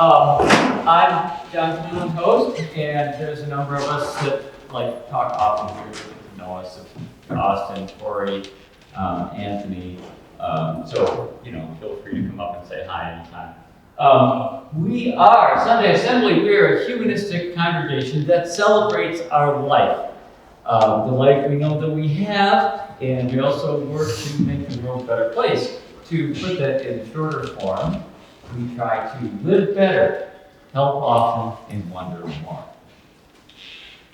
I'm John Cleveland, host, and there's a number of us that like talk often here that know us: Austin, Corey, Anthony. So feel free to come up and say hi anytime. We are Sunday Assembly. We are a humanistic congregation that celebrates our life, the life we know that we have, and we also work to make the world a better place. To put that in shorter form, we try to live better, help often, and wonder more.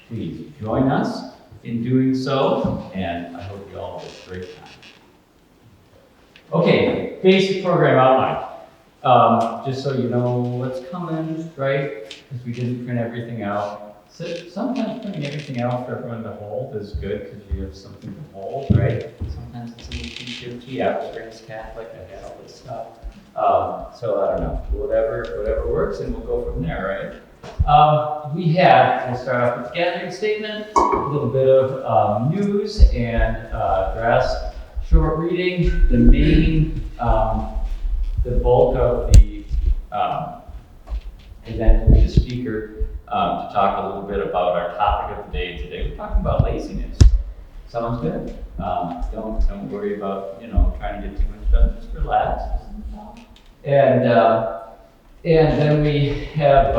Please join us in doing so, and I hope you all have a great time. Okay, basic program outline. Just so you know what's coming, right? Because we didn't print everything out. So sometimes printing everything out for everyone to hold is good because you have something to hold, right? Sometimes it's a little too shifty. I was raised Catholic, I had all this stuff. So I don't know, whatever works, and we'll go from there, right? We'll start off with the gathering statement, a little bit of news and address, short reading, the main, the bulk of the event will be the speaker to talk a little bit about our topic of the day today. We're talking about laziness. Sounds good. Don't worry about trying to get too much done. Just relax. And then we have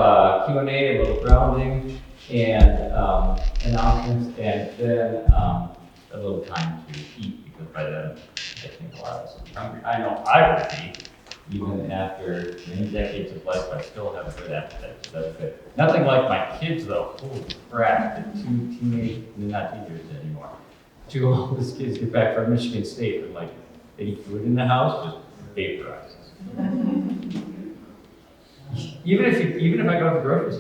Q&A, a little grounding, and announcements, and then a little time to eat, because by then I think a lot of us will be hungry. I know I would be, even after many decades of life. I still have a good appetite, so that's good. Nothing like my kids, though. Holy crap, the not teenagers anymore. Two oldest kids get back from Michigan State with like any food in the house, just vaporizes. Even if I go to the grocery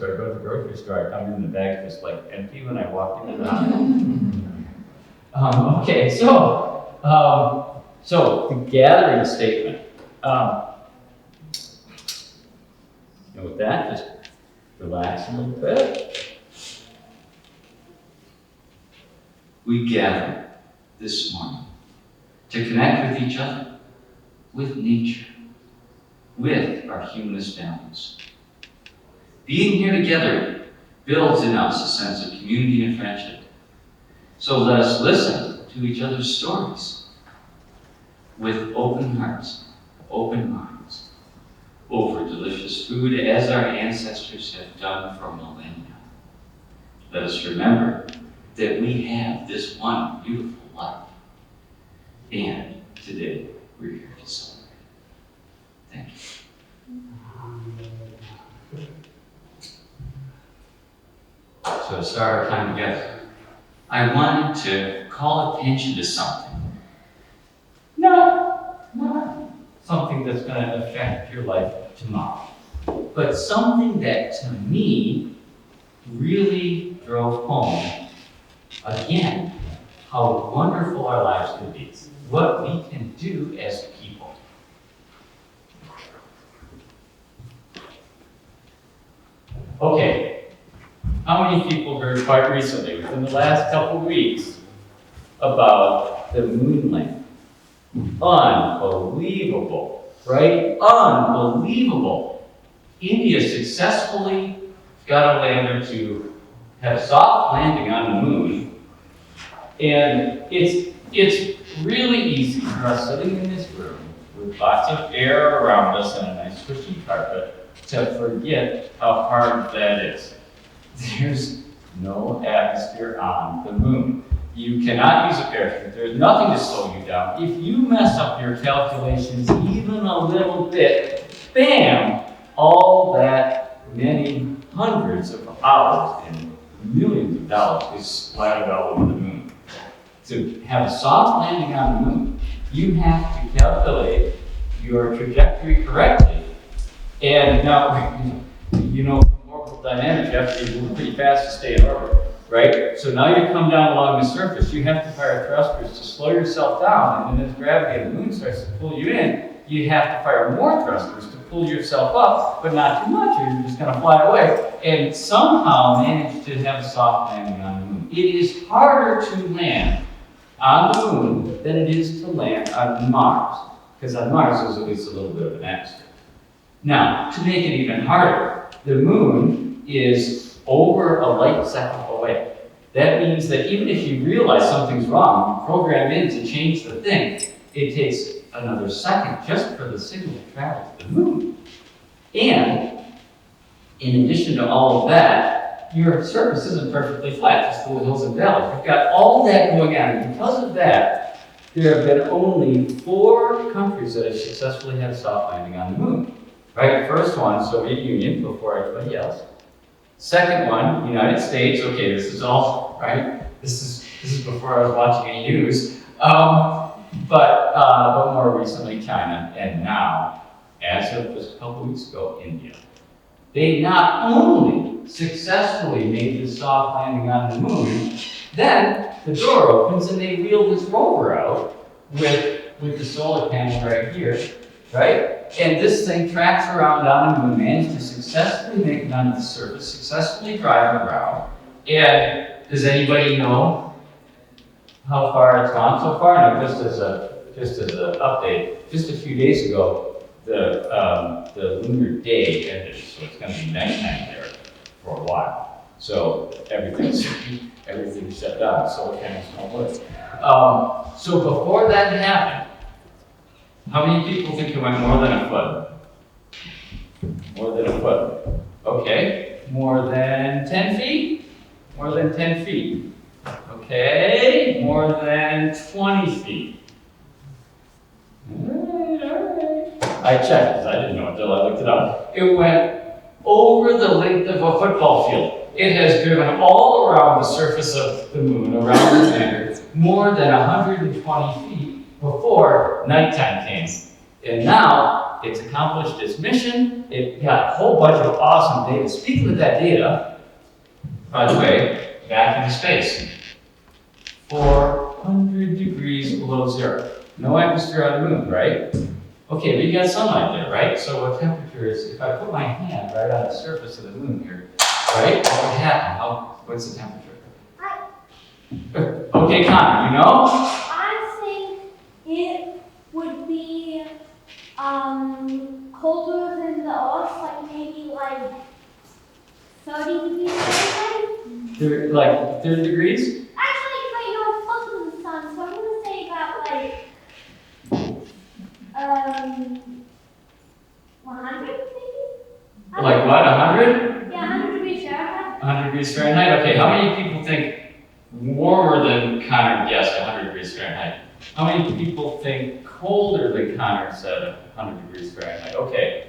store, I come in the bag just like empty when I walk into the house. Okay, so the gathering statement. And with that, just relax a little bit. We gather this morning to connect with each other, with nature, with our humanist values. Being here together builds in us a sense of community and friendship. So let us listen to each other's stories with open hearts, open minds, over delicious food as our ancestors have done for millennia. Let us remember that we have this one beautiful life, and today we're here to celebrate. Thank you. So to start our time together, I wanted to call attention to something. Not something that's going to affect your life tomorrow, but something that to me really drove home again how wonderful our lives can be, what we can do as people. Okay, how many people heard quite recently, within the last couple of weeks, about the moon landing? Unbelievable, right? Unbelievable. India successfully got a lander to have a soft landing on the moon, and it's really easy for us sitting in this room with lots of air around us and a nice cushy carpet to forget how hard that is. There's no atmosphere on the moon. You cannot use a parachute. There's nothing to slow you down. If you mess up your calculations even a little bit, bam, all that many hundreds of hours and millions of dollars is splattered all over the moon. To have a soft landing on the moon, you have to calculate your trajectory correctly. And now, from orbital dynamics, you have to be moving pretty fast to stay in orbit, right? So now you come down along the surface, you have to fire thrusters to slow yourself down, and then as gravity of the moon starts to pull you in, you have to fire more thrusters to pull yourself up, but not too much, or you're just going to fly away, and somehow manage to have a soft landing on the moon. It is harder to land on the moon than it is to land on Mars, because on Mars there's at least a little bit of an atmosphere. Now, to make it even harder, the moon is over a light second away. That means that even if you realize something's wrong, you program in to change the thing, it takes another second just for the signal to travel to the moon. And in addition to all of that, your surface isn't perfectly flat, just full of hills and valleys. You've got all that going on, and because of that, there have been only 4 countries that have successfully had a soft landing on the moon. Right? First one, Soviet Union, before everybody else. Second one, United States. Okay, this is all right. This is before I was watching any news. But more recently, China, and now, as of just a couple weeks ago, India. They not only successfully made the soft landing on the moon, then the door opens and they wheel this rover out with the solar panel right here, right? And this thing tracks around on the moon, managed to successfully make it onto the surface, successfully drive around. And does anybody know how far it's gone so far? No, just as an update, just a few days ago, the lunar day ended, so it's going to be nighttime there for a while. So everything's shut down. Solar panels don't work. So before that happened, how many people think it went more than a foot? More than a foot. Okay. More than 10 feet? More than 10 feet. Okay. More than 20 feet. All right. I checked because I didn't know until I looked it up. It went over the length of a football field. It has driven all around the surface of the moon, around the planet, more than 120 feet before nighttime came. And now it's accomplished its mission. It got a whole bunch of awesome data. Speaking of that data, by the way, back into space. 400 degrees below zero. No atmosphere on the moon, right? Okay, but you got sunlight there, right? So what temperature is, if I put my hand right on the surface of the moon here, right? What would happen? What's the temperature? Okay, Connor, you know? I think it would be colder than the Earth, like maybe 30 degrees Fahrenheit. Like 30 degrees? Actually, but you're closer to the sun, so I'm gonna say about 100 maybe? Like what, 100? Yeah, 100 degrees Fahrenheit. 100 degrees Fahrenheit? Okay, how many people think warmer than Connor guessed 100 degrees Fahrenheit? How many people think colder than Connor said 100 degrees Fahrenheit? Okay.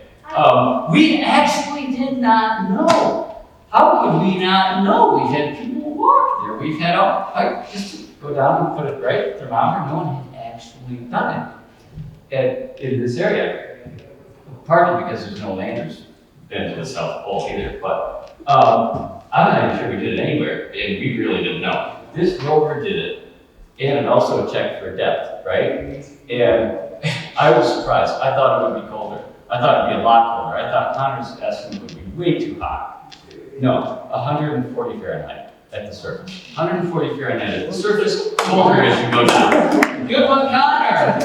We actually did not know. How could we not know? We've had people walk there. We've had just go down and put it right thermometer. No one had actually done it in this area. Partly because there's no landers been to the South Pole either, but I'm not even sure we did it anywhere, and we really didn't know. This rover did it, and it also checked for depth, right? And I was surprised. I thought it would be colder. I thought it would be a lot colder. I thought Connor's estimate would be way too hot. No, 140 Fahrenheit at the surface. 140 Fahrenheit at the surface, colder as you go down. Good one, Connor!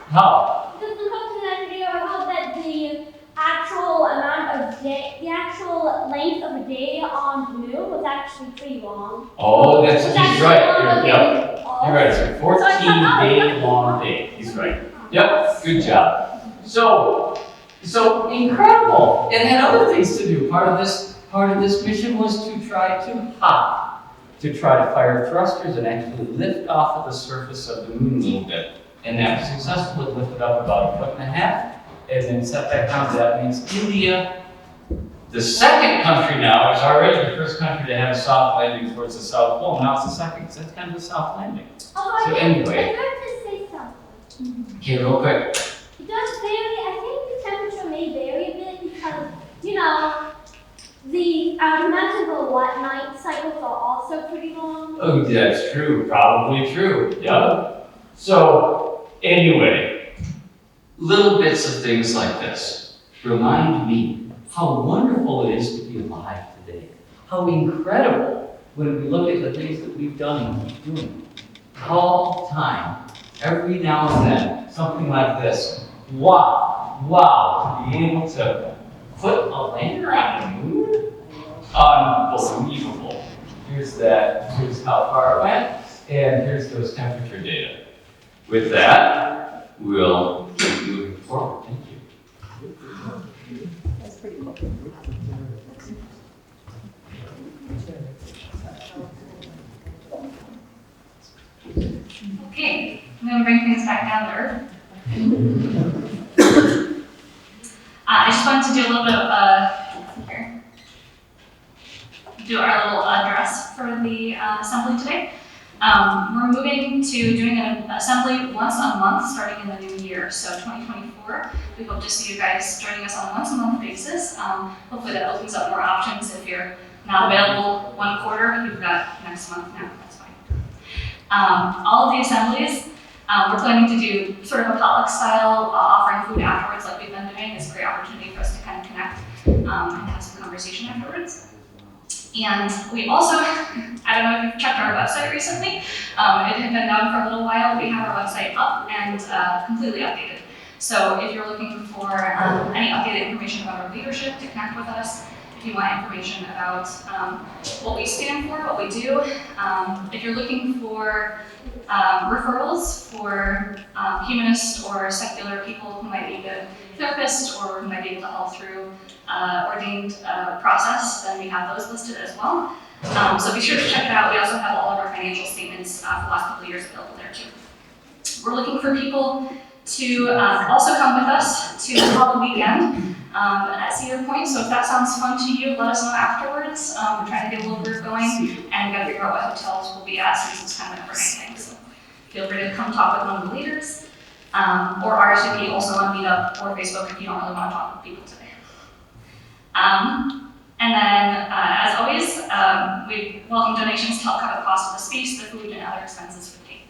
How? Because looking at that video, I heard that the actual length of a day on the moon was actually pretty long. Oh, he's right. Yep. You're right. It's a 14-day long day. He's right. Yep. Good job. So incredible. It had other things to do. Part of this mission was to try to fire thrusters and actually lift off of the surface of the moon a little bit. And that was successfully lifted up about 1.5 feet, and then set back down. That means India, the second country now, is already the first country to have a soft landing towards the South Pole. Now it's the second, because that's kind of a soft landing. Oh, So anyway. I'd like to say something. Okay, real quick. It does vary. I think the temperature may vary a bit because, I would imagine the night cycles are also pretty long. Oh, that's true. Probably true. Yep. So, anyway, little bits of things like this remind me how wonderful it is to be alive today. How incredible when we look at the things that we've done and keep doing. All the time, every now and then, something like this wow, being able to put a lander on the moon? Unbelievable. Here's how far it went, and here's those temperature data. With that, we'll keep moving forward. Thank you. That's pretty cool. Okay, I'm going to bring things back down to earth. I just wanted to do a little bit of do our little address for the assembly today. We're moving to doing an assembly once a month starting in the new year, so 2024. We hope to see you guys joining us on a once-a-month basis. Hopefully that opens up more options. If you're not available one quarter, you've got next month now, that's fine. All of the assemblies, we're planning to do sort of a potluck style, offering food afterwards like we've been doing. It's a great opportunity for us to kind of connect and have some conversation afterwards. And we also, I don't know if you've checked our website recently, it had been down for a little while. We have our website up and completely updated. So if you're looking for any updated information about our leadership to connect with us, if you want information about what we stand for, what we do, if you're looking for referrals for humanist or secular people who might need a therapist or who might be able to help through ordained process, then we have those listed as well. So be sure to check it out. We also have all of our financial statements for the last couple of years available there too. We're looking for people to also come with us to the weekend at Cedar Point. So if that sounds fun to you, let us know afterwards. We're trying to get a little group going and we gotta figure out what hotels we'll be at since it's kind of an overnight thing. So feel free to come talk with one of the leaders or RSVP also on Meetup or Facebook if you don't really want to talk with people today. And then, as always, we welcome donations to help cover the cost of the space, the food, and other expenses for the day.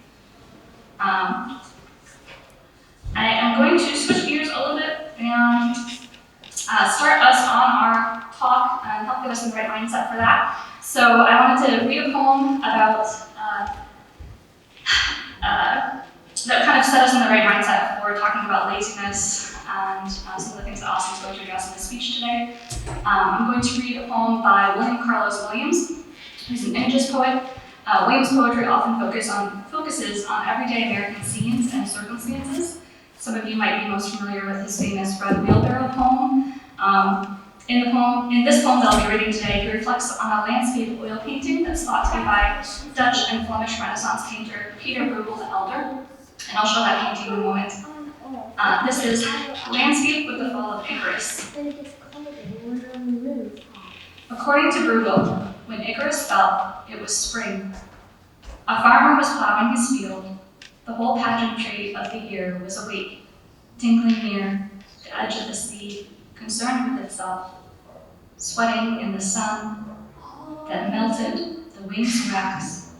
I am going to switch gears a little bit and start us on our talk and help get us in the right mindset for that. So I wanted to read a poem about that kind of set us in the right mindset for talking about laziness and some of the things that Austin's going to address in his speech today. I'm going to read a poem by William Carlos Williams, who's an Images poet. Williams' poetry often focuses on everyday American scenes and circumstances. Some of you might be most familiar with his famous Red Wheelbarrow poem. In this poem that I'll be reading today, he reflects on a landscape oil painting that's thought to be by Dutch and Flemish Renaissance painter Peter Bruegel the Elder. And I'll show that painting in a moment. This is Landscape with the Fall of Icarus. According to Bruegel, when Icarus fell, it was spring. A farmer was plowing his field. The whole pageantry of the year was awake, tinkling near the edge of the sea, concerned with itself, sweating in the sun that melted the wing's racks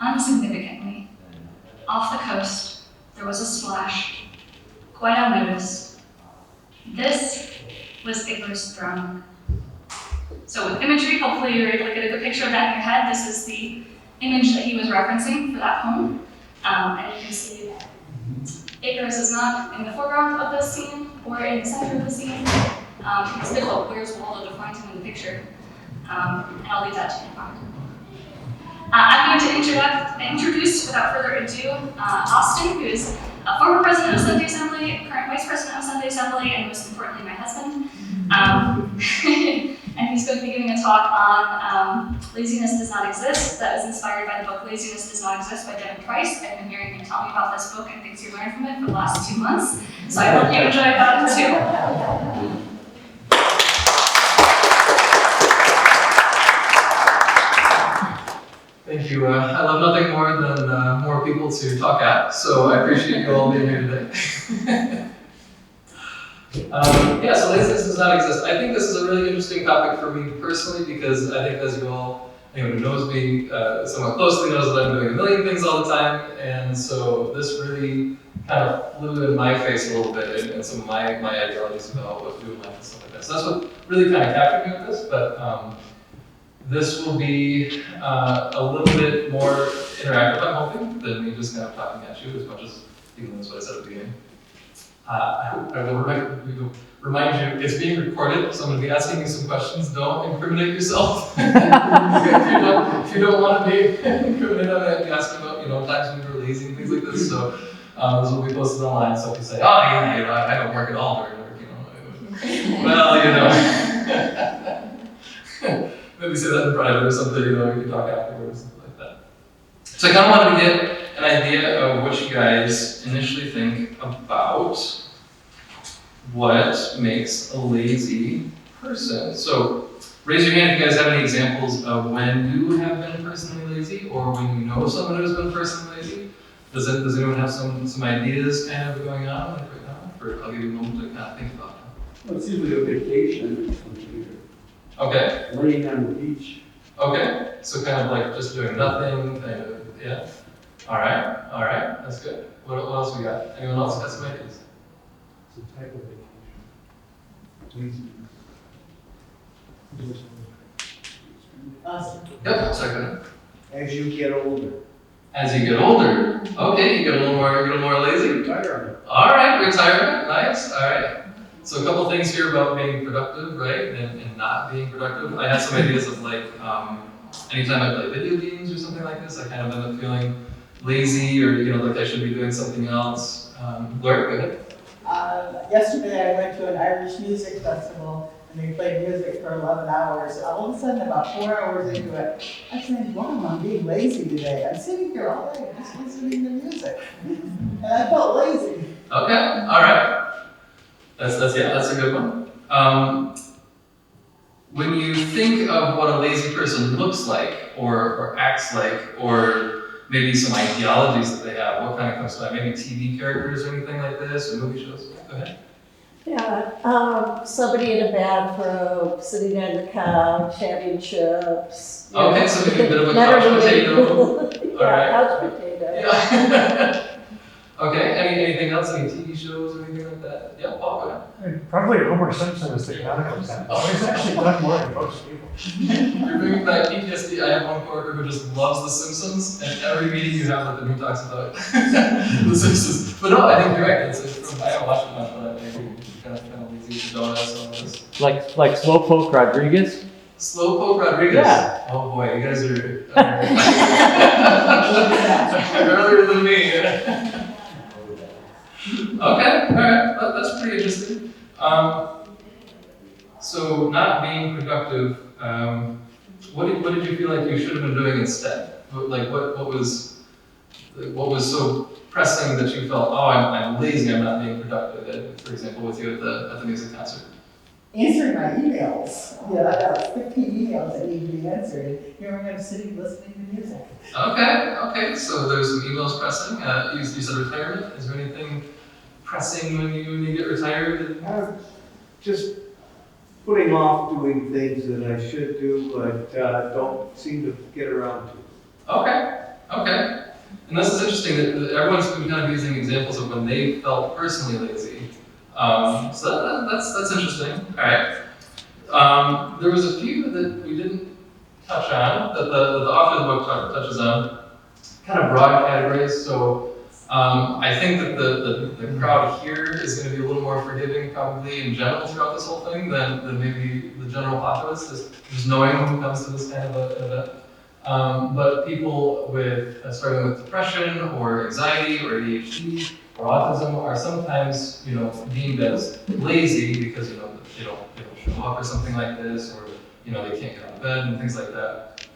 insignificantly. Off the coast, there was a splash, quite unnoticed. This was Icarus drowning. So with imagery, hopefully you're able to get a good picture of that in your head. This is the image that he was referencing for that poem. And you can see Icarus is not in the foreground of the scene or in the center of the scene. It's difficult. Where's Waldo to find him in the picture? And I'll leave that to you. I'm going to introduce, without further ado, Austin, who is a former president of Sunday Assembly, current vice president of Sunday Assembly, and most importantly, my husband. And he's going to be giving a talk on Laziness Does Not Exist. That was inspired by the book Laziness Does Not Exist by Devin Price. I've been hearing him tell me about this book and things you learned from it for the last 2 months. So I hope you enjoy that too. Thank you. I love nothing more than more people to talk at, so I appreciate you all being here today. Yeah, so laziness does not exist. I think this is a really interesting topic for me personally because I think, as you all, anyone who knows me somewhat closely knows that I'm doing a million things all the time, and so this really kind of flew in my face a little bit and some of my ideologies about what to do in life and stuff like that. So that's what really kind of captured me with this, but this will be a little bit more interactive, I'm hoping, than me just kind of talking at you as much as, even that's what I said at the beginning. I will remind you, it's being recorded, so I'm gonna be asking you some questions. Don't incriminate yourself. if you don't want to be incriminated, I'm gonna be asking about, times when you were lazy and things like this. So this will be posted online. So if you say, oh yeah, I don't work at all during work, maybe say that in private or something, we can talk afterwards, something like that. So I kind of wanted to get an idea of what you guys initially think about what makes a lazy person. So raise your hand if you guys have any examples of when you have been personally lazy, or when you know someone who's been personally lazy. Does anyone have some ideas kind of going on like right now? I'll give you a moment to kind of think about it. Well, it's usually a vacation or something, Okay. or laying on the beach. Okay. So kind of like just doing nothing, kind of, yeah. All right, that's good. What else we got? Anyone else got some ideas? It's a type of vacation. Yep, second. As you get older. As you get older, okay, you get a little more lazy. Retirement. All right, retirement, nice. All right. So a couple things here about being productive, right, and not being productive. I have some ideas of like, anytime I play video games or something like this, I kind of end up feeling lazy or like I should be doing something else. Laura, go ahead. Yesterday I went to an Irish music festival and they played music for 11 hours. All of a sudden, about 4 hours into it, I said, wow, I'm being lazy today. I'm sitting here all day just listening to music. And I felt lazy. Okay, all right. That's a good one. When you think of what a lazy person looks like or acts like, or maybe some ideologies that they have, what kind of comes to mind? Maybe TV characters or anything like this, or movie shows? Go ahead. Yeah, somebody in a bathrobe, sitting on the couch, having chips. Okay, so maybe a bit of a couch potato. Yeah, Alright. couch potato. Yeah. Okay, anything else? Any TV shows or anything like that? Yeah, Paul, go ahead. Probably Homer Simpson is the canonical sense. He's actually done more than most people. You're bringing back PTSD. I have one coworker who just loves The Simpsons, and every meeting you have with him, he talks about The Simpsons. But no, I think you're right. I don't watch it much, but I think kind of lazy to don't have some of this. Like Slowpoke Rodriguez? Slowpoke Rodriguez? Yeah. Oh boy, you guys are earlier than me. Okay, all right, that's pretty interesting. So not being productive, what did you feel like you should have been doing instead? Like what was so pressing that you felt, oh, I'm lazy, I'm not being productive? For example, with you at the music concert. Answering my emails. Yeah, I got 15 emails that need to be answered. Here I am sitting listening to music. Okay, so there's some emails pressing. You said retirement. Is there anything pressing when you get retired? Just putting off doing things that I should do, but don't seem to get around to. Okay. And this is interesting that everyone's been kind of using examples of when they felt personally lazy. So that's interesting. All right. There was a few that we didn't touch on that the author of the book touches on, kind of broad categories. So I think that the crowd here is going to be a little more forgiving, probably in general throughout this whole thing than maybe the general populace, just knowing who comes to this kind of an event. But people struggling with depression or anxiety or ADHD or autism are sometimes, deemed as lazy because they don't show up or something like this, or they can't get out of bed and things like that.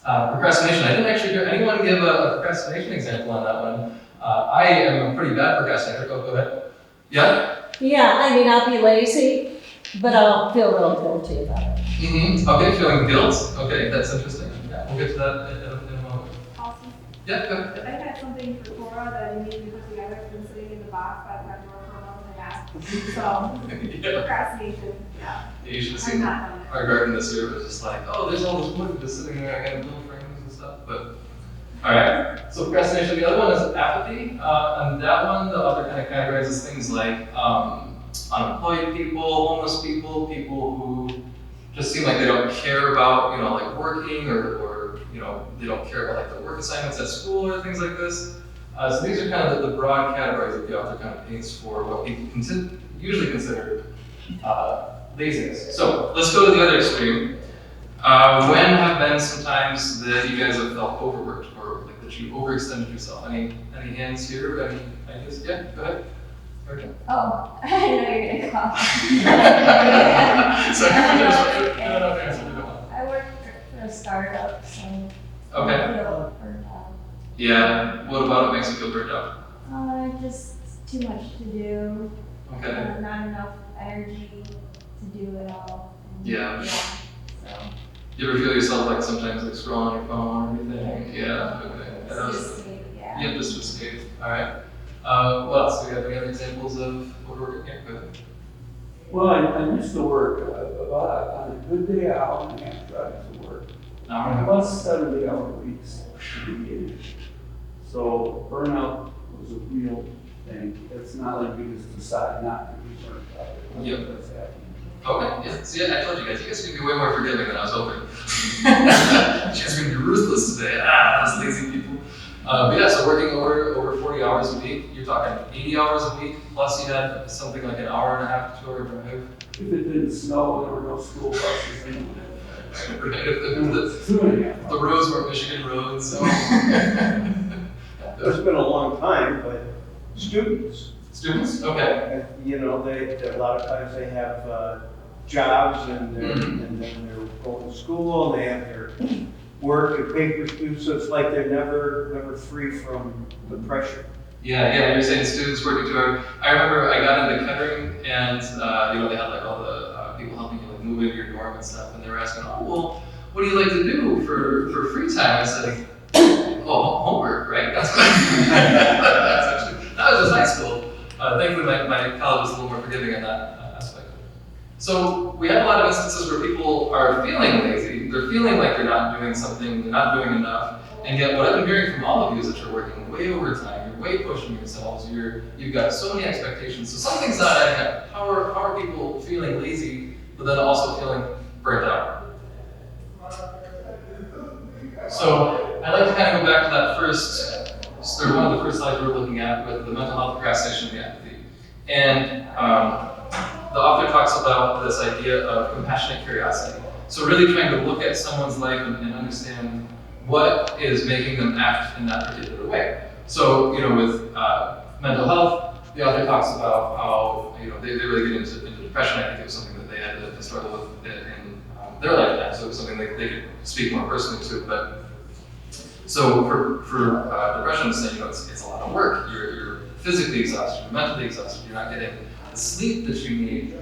Procrastination. I didn't actually hear anyone give a procrastination example on that one. I am a pretty bad procrastinator. Go ahead. Yeah. Yeah, I'll be lazy, but I'll feel real guilty about it. Mm-hmm. Okay, feeling guilt. Okay, that's interesting. Yeah, we'll get to that in a moment. Awesome. Yeah, go ahead. I had something for Cora that you need to put together. It's been sitting in the box by my drawer for a month and a half. So, Yeah. procrastination, yeah. You should have I'm seen not done it. our garden this year. It was just like, oh, there's all this wood just sitting there. I got little frames and stuff. But all right. So procrastination. The other one is apathy. And that one, the other kind of categorizes things like unemployed people, homeless people, people who just seem like they don't care about, like working or they don't care about like their work assignments at school or things like this. So these are kind of the broad categories that the author kind of paints for what people usually consider laziness. So let's go to the other extreme. When have been some times that you guys have felt overworked or like that you overextended yourself? Any hands here? Any ideas? Yeah, go ahead. Okay. Oh, I know you're gonna call. Sorry, I work for a startup, so Okay. I feel burnt out. Yeah. What about it makes you feel burnt out? Just too much to do. Okay. Not enough energy to do it all. And Yeah. So. You ever feel yourself like sometimes like scrolling on your phone or anything? Yeah. Okay. Yeah. Yeah, just to escape. All right. What else? Do we have any other examples of overworking? Yeah, go ahead. Well, I used to work about on a good day, an hour and a half drive to work. Plus 70-hour weeks. So burnout was a real thing. It's not like you just decide not to be burnt out. Yep. That's happening. Okay, yeah. See, I told you guys are gonna be way more forgiving than I was hoping. You guys are gonna be ruthless today. Those lazy people. But yeah, so working over 40 hours a week, you're talking 80 hours a week, plus you had something like an hour and a half to 2 hour drive. If it didn't snow, there were no school buses anyway. Right, if the roads weren't Michigan roads. So. It's been a long time, but students, Students? Okay. you know, a lot of times they have jobs and and then they're going to school, and they have their work and papers due, so it's like they're never free from the pressure. Yeah, you're saying students working too hard. I remember I got into Kettering and, they had like all the people helping you like move into your dorm and stuff, and they were asking, oh, well, what do you like to do for free time? I said, oh, homework, right? That's what that was just high school. Thankfully, my college was a little more forgiving in that aspect. So we have a lot of instances where people are feeling lazy. They're feeling like they're not doing something, they're not doing enough. And yet what I've been hearing from all of you is that you're working way overtime, you're way pushing yourselves, you've got so many expectations. So something's not adding up. How are people feeling lazy, but then also feeling burnt out? So I'd like to kind of go back to that one of the first slides we were looking at with the mental health procrastination and the apathy. And the author talks about this idea of compassionate curiosity. So really trying to look at someone's life and understand what is making them act in that particular way. So, with mental health, the author talks about how, they really get into depression. I think it was something that they had to struggle with in their lifetime, so it was something they could speak more personally to. But so for depression, saying, it's a lot of work. You're physically exhausted, you're mentally exhausted, you're not getting the sleep that you need.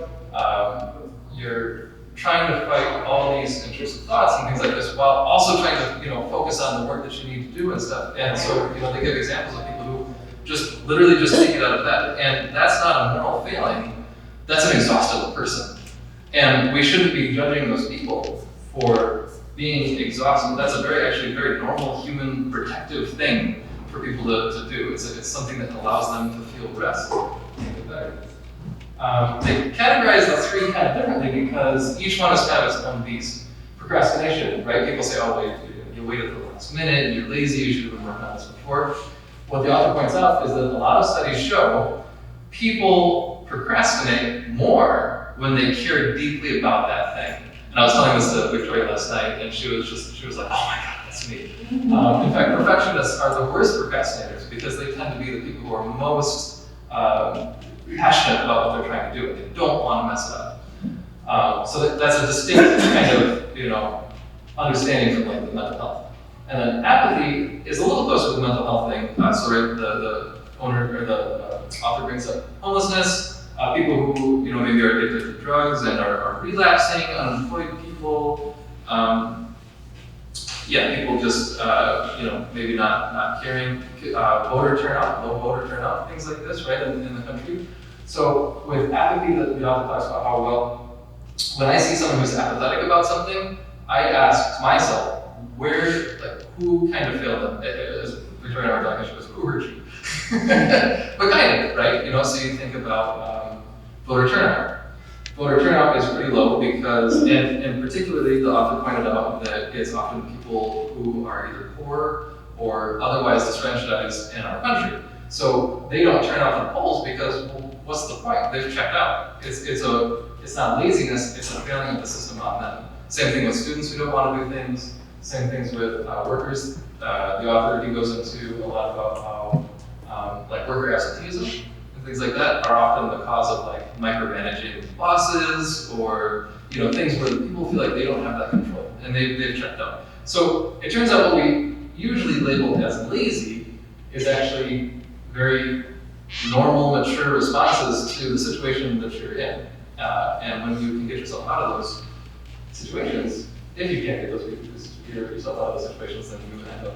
You're trying to fight all these intrusive thoughts and things like this while also trying to, focus on the work that you need to do and stuff. And so, they give examples of people who just literally just take it out of bed. And that's not a moral failing. That's an exhausted person. And we shouldn't be judging those people for being exhausted. That's actually a very normal human protective thing for people to do. It's something that allows them to feel rest and get better. They categorize the three kind of differently because each one is kind of its own beast. Procrastination, right? People say, oh, wait, you waited till the last minute, and you're lazy, you should have been working on this before. What the author points out is that a lot of studies show people procrastinate more when they care deeply about that thing. And I was telling this to Victoria last night, and she was like, oh my God, that's me. In fact, perfectionists are the worst procrastinators because they tend to be the people who are most passionate about what they're trying to do, and they don't want to mess it up. So that's a distinct kind of, understanding from like the mental health. And then apathy is a little closer to the mental health thing. So the owner or the author brings up homelessness, people who maybe are addicted to drugs and are relapsing, unemployed people. People just maybe not caring. Voter turnout, low voter turnout, things like this, right, in the country. So with apathy, the author talks about how, when I see someone who's apathetic about something, I ask myself, who kind of failed them? As Victoria and I were talking, she goes, who hurt you? But kind of, right? So you think about voter turnout. Voter turnout is pretty low because, and particularly the author pointed out that it's often people who are either poor or otherwise disenfranchised in our country. So they don't turn off the polls because, well, what's the point? They've checked out. It's not laziness, it's a failing of the system on them. Same thing with students who don't want to do things. Same things with workers. The author, he goes into a lot about how like worker absenteeism and things like that are often the cause of like micromanaging bosses, or things where people feel like they don't have that control and they've checked out. So it turns out what we usually label as lazy is actually very normal, mature responses to the situation that you're in. And when you can get yourself out of those situations, if you can't get yourself out of those situations, then you end up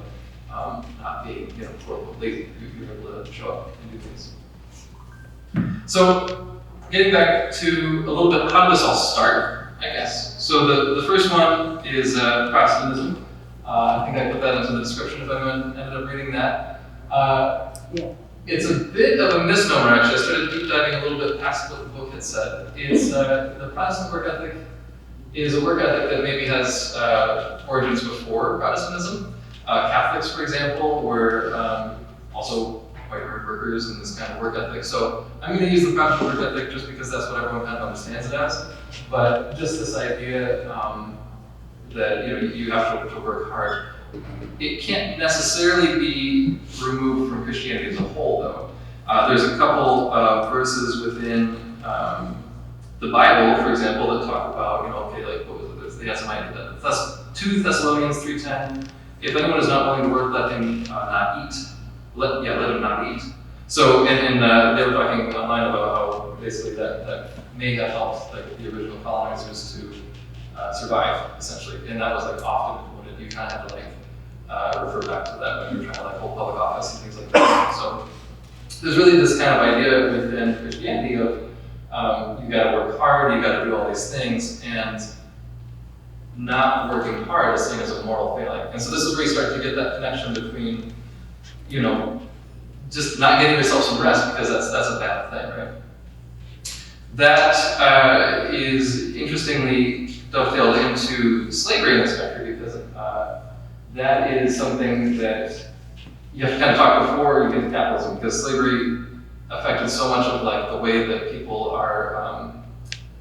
not being, quote unquote, lazy. You're able to show up and do things. So, getting back to a little bit, how did this all start, I guess. So the first one is Protestantism. I think I put that into the description if anyone ended up reading that. It's a bit of a misnomer, actually. I started deep diving a little bit past what the book had said. It's the Protestant work ethic is a work ethic that maybe has origins before Protestantism. Catholics, for example, were also white workers in this kind of work ethic. So I'm going to use the Protestant work ethic just because that's what everyone kind of understands it as. But just this idea that you have to work hard. It can't necessarily be removed from Christianity as a whole, though. There's a couple of verses within the Bible, for example, that talk about, what was it? They had some idea that 2 Thessalonians 3:10. If anyone is not willing to work, let him not eat. Let him not eat. So, and they were talking online about how basically that may have helped the original colonizers to survive, essentially. And that was often when you kind of had to refer back to that when you're trying to hold public office and things like that. So there's really this kind of idea within Christianity of you got to work hard, you got to do all these things, and not working hard is seen as a moral failing. And so this is where you start to get that connection between, just not getting yourself some rest because that's a bad thing, right? That is interestingly dovetailed into slavery in this country because that is something that you have to kind of talk before you get to capitalism, because slavery affected so much of the way that people are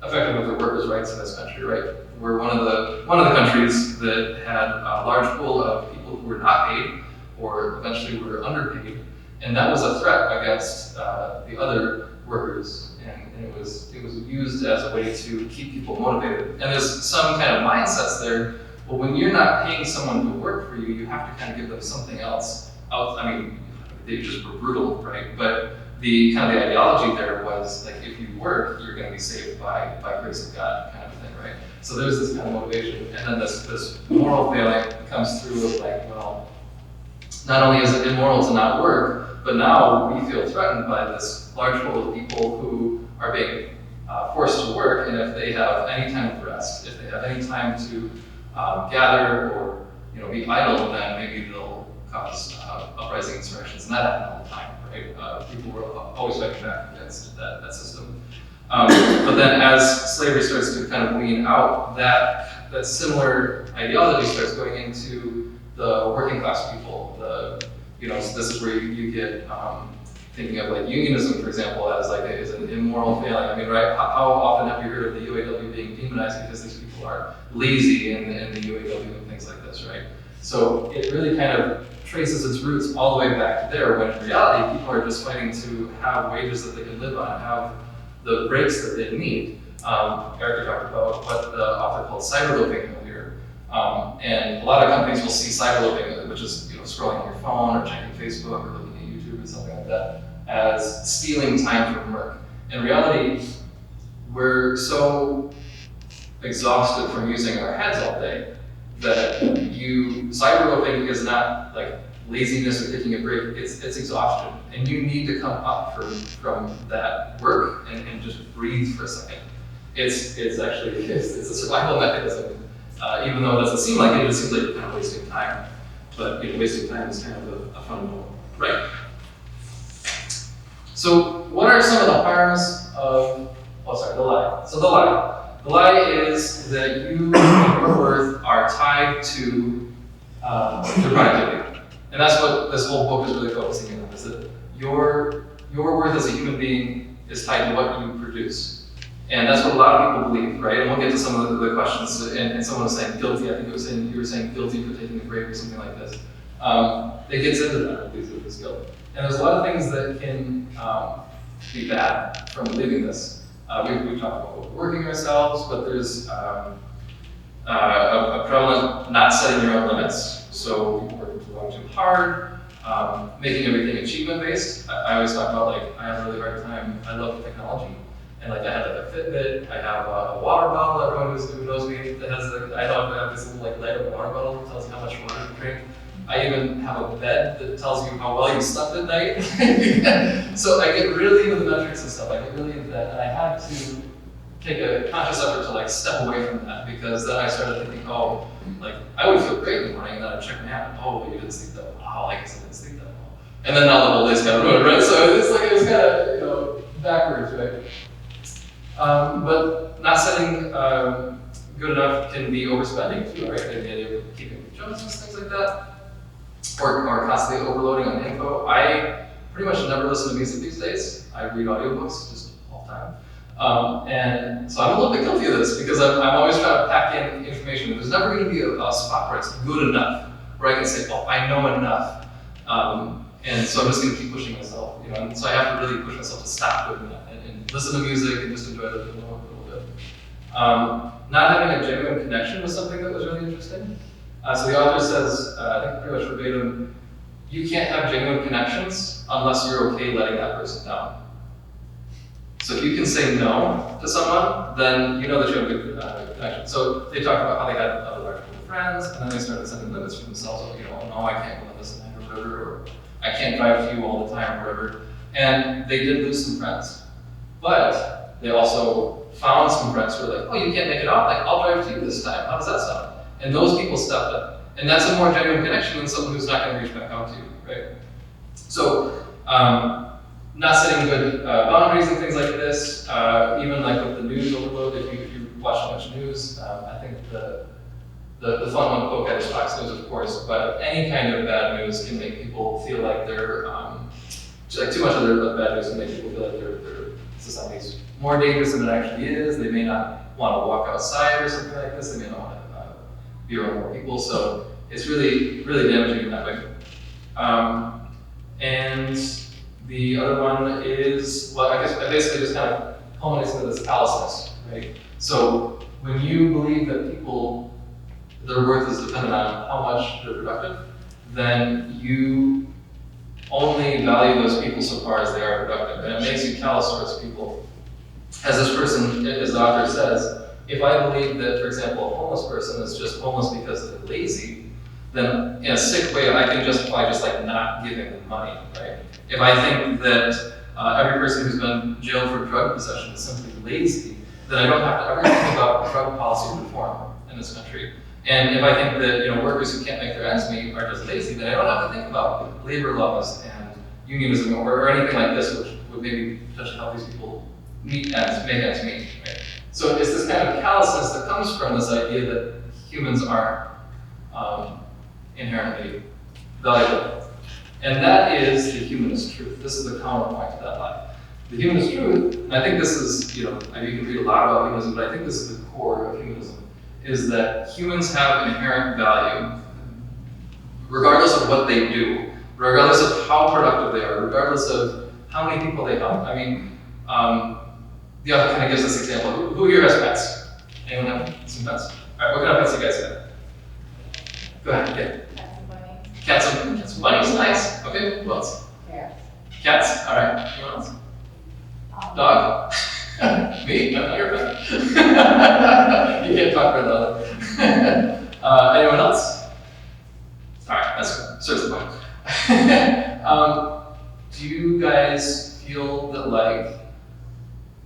affected with their workers' rights in this country, right? We're one of the countries that had a large pool of people who were not paid or eventually were underpaid, and that was a threat against the other workers, and it was used as a way to keep people motivated. And there's some kind of mindsets there. Well, when you're not paying someone to work for you, you have to kind of give them something else. They just were brutal, right? But the ideology there was if you work, you're going to be saved by grace of God, kind of thing, right? So there's this kind of motivation, and then this moral failing comes through of not only is it immoral to not work, but now we feel threatened by this large pool of people who are being forced to work, and if they have any time of rest, if they have any time to gather or be idle, then maybe they'll cause uprising insurrections, and that happened all the time, right? People were always fighting back against that system. But then as slavery starts to kind of wean out, that similar ideology starts going into the working class people. So this is where you get thinking of unionism, for example, as an immoral failing. Right? How often have you heard of the UAW being demonized because these people are lazy in the UAW and things like this, right? So it really kind of traces its roots all the way back to there, when in reality people are just fighting to have wages that they can live on, have the breaks that they need. Erica talked about what the author called cyberloafing earlier. And a lot of companies will see cyberloafing, which is scrolling on your phone or checking Facebook or looking at YouTube or something like that, as stealing time from work. In reality, we're so exhausted from using our heads all day that cyberloafing is not laziness or taking a break, it's exhaustion. And you need to come up from that work and just breathe for a second. It's a survival mechanism. Even though it doesn't seem like it seems like you're kind of wasting time. But wasting time is kind of a fundamental right. So what are some of the harms of, the lie? So the lie. The lie is that you and your worth are tied to your productivity. And that's what this whole book is really focusing on, is that your worth as a human being is tied to what you produce. And that's what a lot of people believe, right? And we'll get to some of the questions, and someone was saying guilty, I think you were saying guilty for taking a break or something like this. It gets into that, this guilt. And there's a lot of things that can be bad from believing this. We've talked about overworking ourselves, but there's a prevalent not setting your own limits. So people working too hard, making everything achievement-based. I always talk about, like, I have a really hard time, I love technology. And like I have like a Fitbit, I have a water bottle, everyone who knows me that has I have this little like lead water bottle that tells you how much water you drink. I even have a bed that tells you how well you slept at night. So I get really into the metrics and stuff, I get really into that, and I had to take a conscious effort to like step away from that, because then I started thinking, oh, like I would feel great in the morning, and then I'd check my app, oh, you didn't sleep that well, I guess I didn't sleep that well. And then now the whole day's kind of ruined, right? So it's like, it was kind of, backwards, right? But not setting good enough can be overspending too, right? The idea of keeping Joneses, things like that, or constantly overloading on info. I pretty much never listen to music these days. I read audiobooks just all the time. And so I'm a little bit guilty of this, because I'm always trying to pack in information. There's never going to be a spot where it's good enough, where I can say, oh, I know enough. And so I'm just going to keep pushing myself, and so I have to really push myself to stop doing that and listen to music and just enjoy the moment a little bit. Not having a genuine connection was something that was really interesting. So the author says, I think pretty much verbatim, you can't have genuine connections unless you're okay letting that person down. So if you can say no to someone, then you know that you have a good connection. So they talked about how they had other large group of friends, and then they started setting limits for themselves. Oh, no, I can't go on this night or whatever, or I can't drive to you all the time or whatever. And they did lose some friends. But they also found some friends who were like, oh, you can't make it out? Like, I'll drive to you this time. How does that sound? And those people stepped up. And that's a more genuine connection than someone who's not going to reach back out to you, right? So, not setting good boundaries and things like this, even like with the news overload, if you watch too much news, I think the fun one poke at is Fox News, of course, but any kind of bad news can make people feel like they're, like too much of their bad news can make people feel like their society's more dangerous than it actually is. They may not want to walk outside or something like this. They may not want to be around more people. So it's really, really damaging in that way. And the other one is, well, I guess I basically just kind of culminates into this callousness, right? So when you believe that people, their worth is dependent on how much they're productive, then you only value those people so far as they are productive, and it makes you callous towards people. As this person, as the author says, if I believe that, for example, a homeless person is just homeless because they're lazy, then in a sick way, I can justify just like not giving them money, right? If I think that every person who's been jailed for drug possession is simply lazy, then I don't have to ever think about drug policy reform in this country. And if I think that workers who can't make their ends meet are just lazy, then I don't have to think about labor laws and unionism or anything like this, which would maybe potentially help these people make ends meet. Right? So it's this kind of callousness that comes from this idea that humans aren't inherently valuable. And that is the humanist truth. This is the counterpoint to that lie. The humanist truth, and I think this is, you can read a lot about humanism, but I think this is the core of humanism, is that humans have inherent value, regardless of what they do, regardless of how productive they are, regardless of how many people they help. I mean, the author kind of gives this example. Who here has pets? Anyone have some pets? All right, what kind of pets do you guys have? Go ahead, yeah. Cats and bunnies, nice. Okay, who else? Cats, all right. Anyone else? Dog? Me? I'm not your pet. You can't talk for the other. Anyone else? All right, that's good. Serves the point. Do you guys feel that like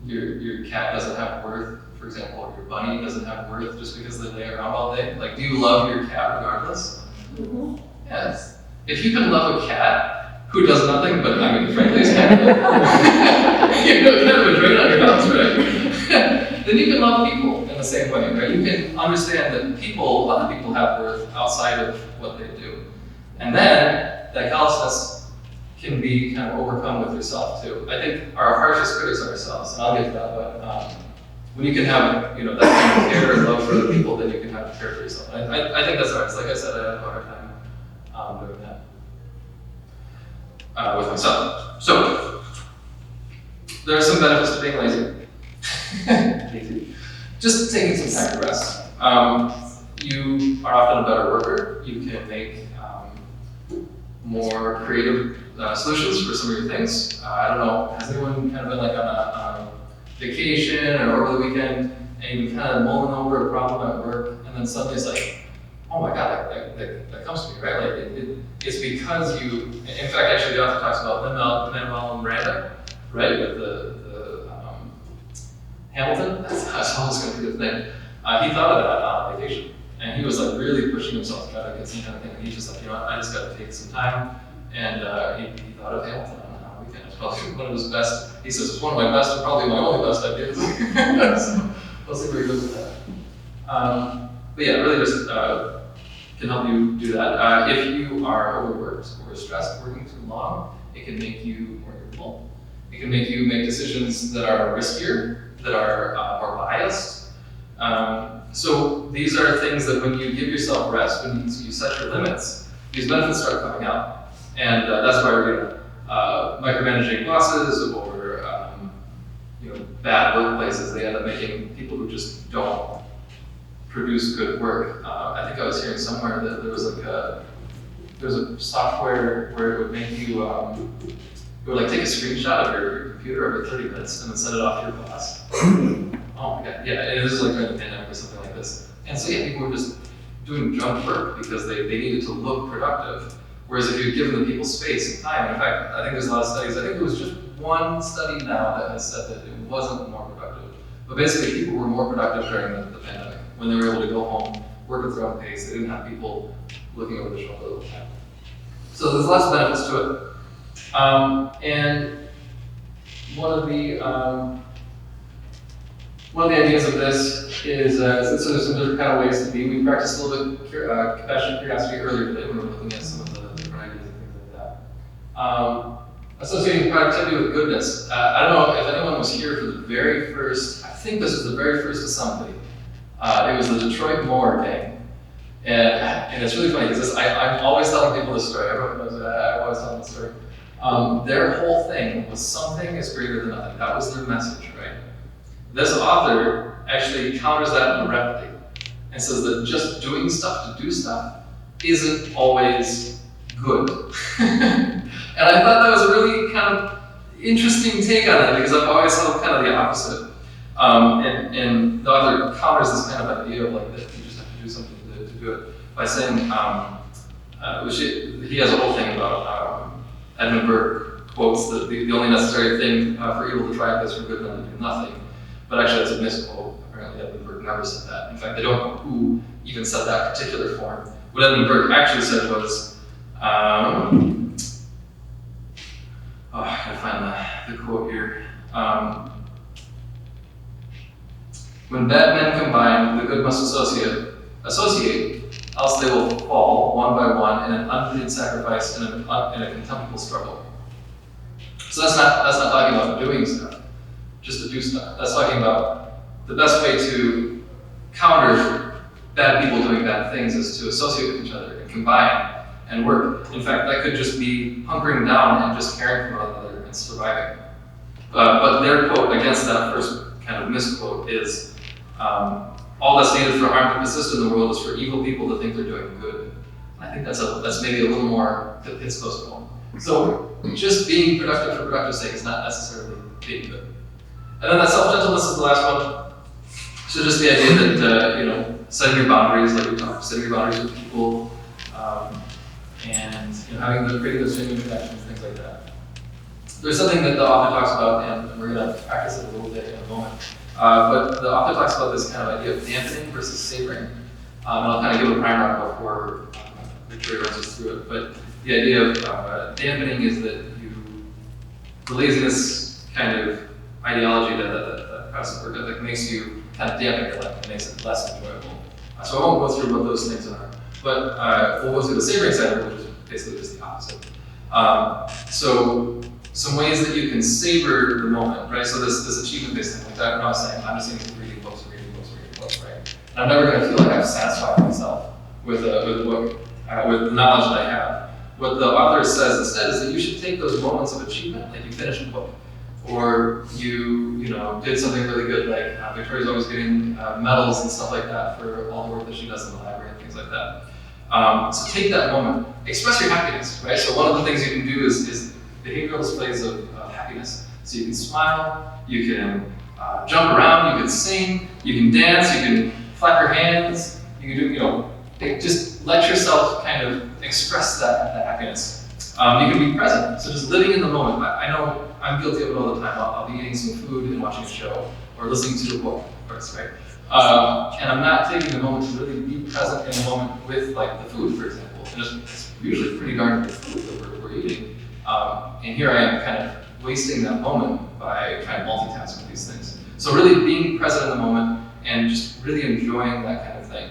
your cat doesn't have worth, for example, or your bunny doesn't have worth just because they lay around all day? Like, do you love your cat regardless? Mm-hmm. Yes. If you can love a cat who does nothing but, frankly, it's kind of kind of a drain on your house, right? Then you can love people in the same way, right? You can understand that a lot of people have worth outside of what they do. And then that callousness can be kind of overcome with yourself too. I think our harshest critics are ourselves, and I'll get to that, but when you can have, you know, that kind of care and love for other people, then you can have care for yourself. And I think that's hard. Like I said, I have a hard time doing that with myself. So, there are some benefits to being lazy. Just taking some time to rest. You are often a better worker. You can make more creative solutions for some of your things. I don't know, has anyone kind of been like on a vacation or over the weekend and you've been kind of mulling over a problem at work and then suddenly it's like, oh my God, that comes to me, right? Like it's because you, in fact, actually the author talks about Lin-Manuel Miranda, right? With the Hamilton, that's always going to be his name. He thought of that on vacation. And he was like really pushing himself to try to get some kind of thing. And he's just like, you know what, I just got to take some time. And he thought of Hamilton on a weekend. It's probably one of his best, he says, it's one of my best and probably my only best ideas. So we'll see where he goes with that. But yeah, really just can help you do that. If you are overworked or stressed, working too long, it can make you more irritable. It can make you make decisions that are riskier, that are more biased. So these are things that when you give yourself rest, when you set your limits, these benefits start coming out. And that's why we're micromanaging bosses or bad workplaces, they end up making people who just don't produce good work. I think I was hearing somewhere that there was a software where it would make you, it would like take a screenshot of your computer every 30 minutes and then send it off to your boss. Oh my God, yeah, it is like during the pandemic or something like this. And so yeah, people were just doing junk work because they needed to look productive. Whereas if you'd given the people space and time, in fact, I think there's a lot of studies, I think there was just one study now that has said that it wasn't more productive. But basically people were more productive during the pandemic when they were able to go home, work at their own pace, they didn't have people looking over the shoulder all the time. So there's lots of benefits to it. And one of the ideas of this is, so there's some different kind of ways to be. We practiced a little bit compassion and curiosity earlier today when we were looking at some of the different ideas and things like that. Associating productivity with goodness. I don't know if anyone was here for the very first, I think this was the very first assembly. It was the Detroit Mower Gang. And it's really funny because I'm always telling people this story. Everyone knows that I always tell them this story. Their whole thing was something is greater than nothing. That was their message, right? This author actually counters that directly and says that just doing stuff to do stuff isn't always good. And I thought that was a really kind of interesting take on it because I've always held kind of the opposite. And the author counters this kind of idea of like that you just have to do something to do it by saying, he has a whole thing about Edmund Burke quotes that the only necessary thing for evil to triumph is for good men to do nothing. But actually that's a misquote. Apparently Edmund Burke never said that. In fact, they don't know who even said that particular form. What Edmund Burke actually said was, I gotta find the quote here. When bad men combine, the good must associate, else they will fall one by one in an unpitied sacrifice in a contemptible struggle. So that's not talking about doing stuff, just to do stuff. That's talking about the best way to counter bad people doing bad things is to associate with each other and combine and work. In fact, that could just be hunkering down and just caring for one another and surviving. But their quote against that first kind of misquote is, all that's needed for harm to persist in the world is for evil people to think they're doing good. And I think that's maybe a little more, hits close to home. So just being productive for productive's sake is not necessarily being good. And then that self-gentleness is the last one. So just the idea that, setting your boundaries, like we talked, setting your boundaries with people, and creating those genuine connections, things like that. There's something that the author talks about, and we're going to practice it a little bit in a moment. But the author talks about this kind of idea of dampening versus savoring. And I'll kind of give a primer on it before Victoria runs us through it. But the idea of dampening is that the laziness kind of ideology that press work ethic makes you kind of dampen your life, and makes it less enjoyable. So I won't go through what those things are. But we'll go through the savoring side of it, which is basically just the opposite. So some ways that you can savor the moment, right? So this achievement-based thing, like that, when I was saying, I'm just reading books, right? And I'm never gonna feel like I've satisfied myself with a book, with the knowledge that I have. What the author says instead is that you should take those moments of achievement, like you finished a book, or you did something really good, like Victoria's always getting medals and stuff like that for all the work that she does in the library and things like that. So take that moment, express your happiness, right? So one of the things you can do is behavioral displays of happiness. So you can smile, you can jump around, you can sing, you can dance, you can flap your hands, you can do, just let yourself kind of express that happiness. You can be present, so just living in the moment. I know I'm guilty of it all the time. I'll be eating some food and watching a show, or listening to a book, of course, right? And I'm not taking the moment to really be present in the moment with, like, the food, for example. And it's usually pretty darn good food that we're eating. And here I am kind of wasting that moment by trying to multitask with these things. So really being present in the moment and just really enjoying that kind of thing.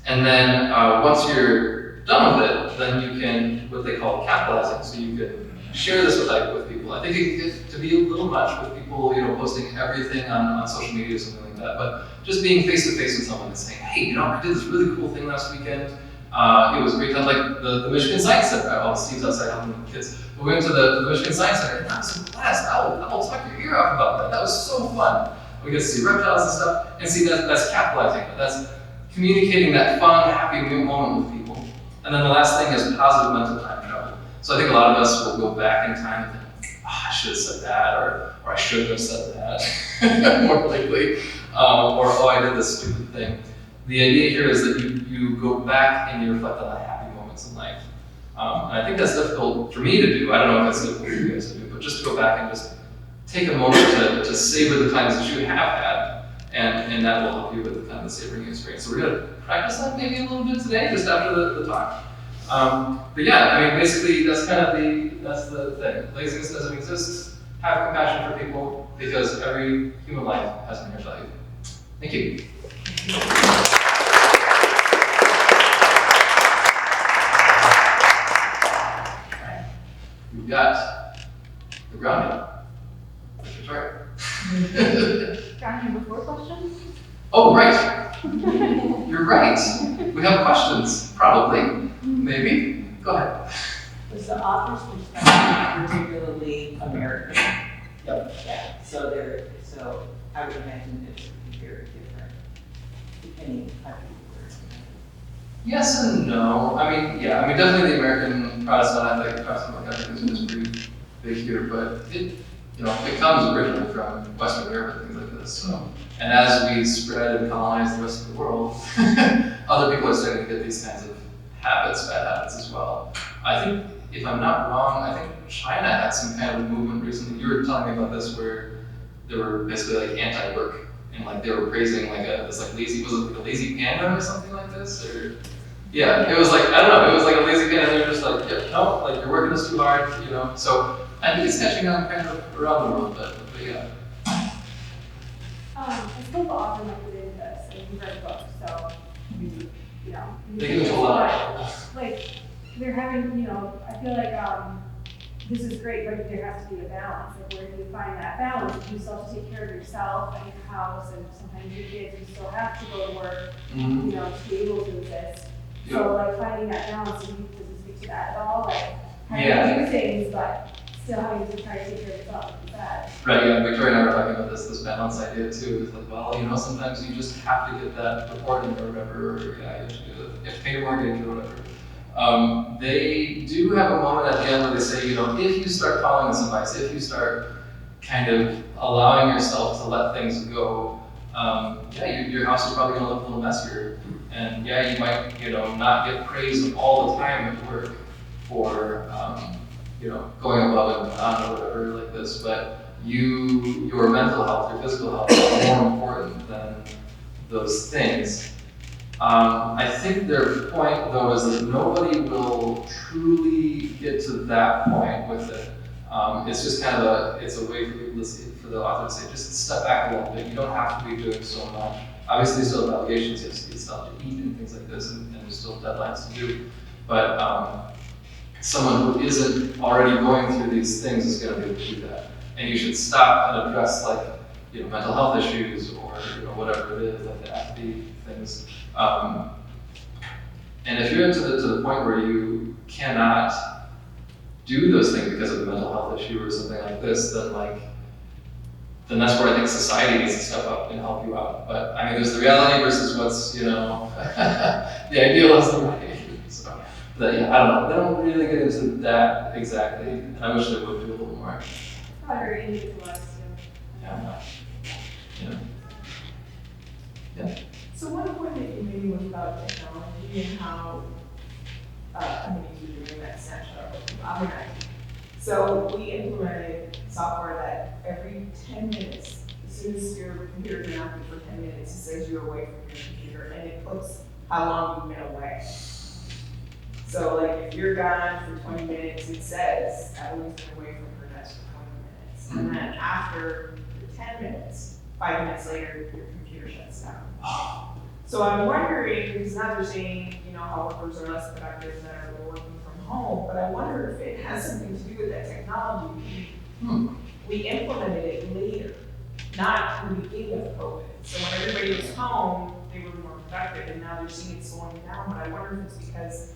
And then once you're done with it, then you can, what they call capitalizing. So you can share this with people. I think it gets to be a little much with people, posting everything on social media or something like that. But just being face to face with someone and saying, hey, I did this really cool thing last weekend. It was great. Like the Michigan Science Center. Oh, Steve's outside helping the kids. We went to the Michigan Science Center, and that was a blast. I will talk your ear off about that. That was so fun. We get to see reptiles and stuff, and see that's capitalizing. That's communicating that fun, happy moment with people. And then the last thing is positive mental time travel. So I think a lot of us will go back in time and think, I should have said that, or I shouldn't have said that, more likely, or I did this stupid thing. The idea here is that you go back and you reflect on the happy moments in life. And I think that's difficult for me to do. I don't know if it's difficult for you guys to do, but just to go back and just take a moment to savor the times that you have had, and that will help you with the kind of the savoring experience. So we're going to practice that maybe a little bit today, just after the talk. But yeah, basically that's kind of the thing. Laziness doesn't exist. Have compassion for people, because every human life has an inherent value. Thank you. We've got the grounding. That's right. Grounding before questions? Oh, right. You're right. We have questions, probably, maybe. Go ahead. Was the author's perspective particularly American? Yep. Yeah, so I would imagine it would be very different depending on who you were. Yes and no. Definitely the American Protestant Catholic is pretty big here, but it comes originally from Western Europe and things like this. So, and as we spread and colonize the rest of the world, other people are starting to get these kinds of bad habits as well. I think, if I'm not wrong, I think China had some kind of movement recently. You were telling me about this, where they were basically like anti-work, and like they were praising like lazy, was it like a lazy panda or something like this? Or yeah, it was like, I don't know, it was like a lazy panda, and they're just like, yeah, no, like you're working us too hard, So I think it's catching on kind of around the world, but yeah. I suppose the author might get into this, and you read the book, so, They get into a lot. Like, they're having, I feel like, this is great, but there has to be a balance. Like, where do you find that balance? You still have to take care of yourself and your house, and sometimes your kids, you still have to go to work, to be able to exist. Yeah. So, like, finding that balance, does it speak to that at all? Like, having Yeah. to do things, but still having to try to take care of yourself. Is that? Right, yeah, Victoria and I were talking about this balance idea too. It's like, well, sometimes you just have to get that reporting or whatever, or you have to pay your mortgage or whatever. They do have a moment at the end where they say, if you start following this advice, if you start kind of allowing yourself to let things go, your house is probably going to look a little messier. And you might, not get praise all the time at work for, going above and beyond or whatever like this, but your mental health, your physical health is more important than those things. I think their point, though, is that nobody will truly get to that point with it. It's just kind of it's a way for people to see, for the author to say, just step back a little bit. You don't have to be doing so much. Obviously, you still have obligations, you still have to eat and things like this, and there's still deadlines to do. But someone who isn't already going through these things is going to be able to do that. And you should stop and address like, mental health issues or, whatever it is, like the apathy things. And if you're to the point where you cannot do those things because of a mental health issue or something like this, then that's where I think society needs to step up and help you out. But I mean, there's the reality versus what's, the idealism, right? So, but yeah, I don't know. They don't really get into that exactly, and I wish they would do a little more. Probably very individualized, Yeah. So one point that you made was about technology and how, you're doing that snapshot of overnight. So we implemented software that every 10 minutes, as soon as your computer's been active for 10 minutes, it says you're away from your computer and it puts how long you've been away. So like if you're gone for 20 minutes, it says Evelyn's been away from her desk for 20 minutes. And then after the 10 minutes, 5 minutes later, your computer shuts down. So I'm wondering, because now they're saying, how workers are less productive that are working from home, but I wonder if it has something to do with that technology. We implemented it later, not in the beginning of COVID. So when everybody was home, they were more productive, and now they're seeing it slowing down. But I wonder if it's because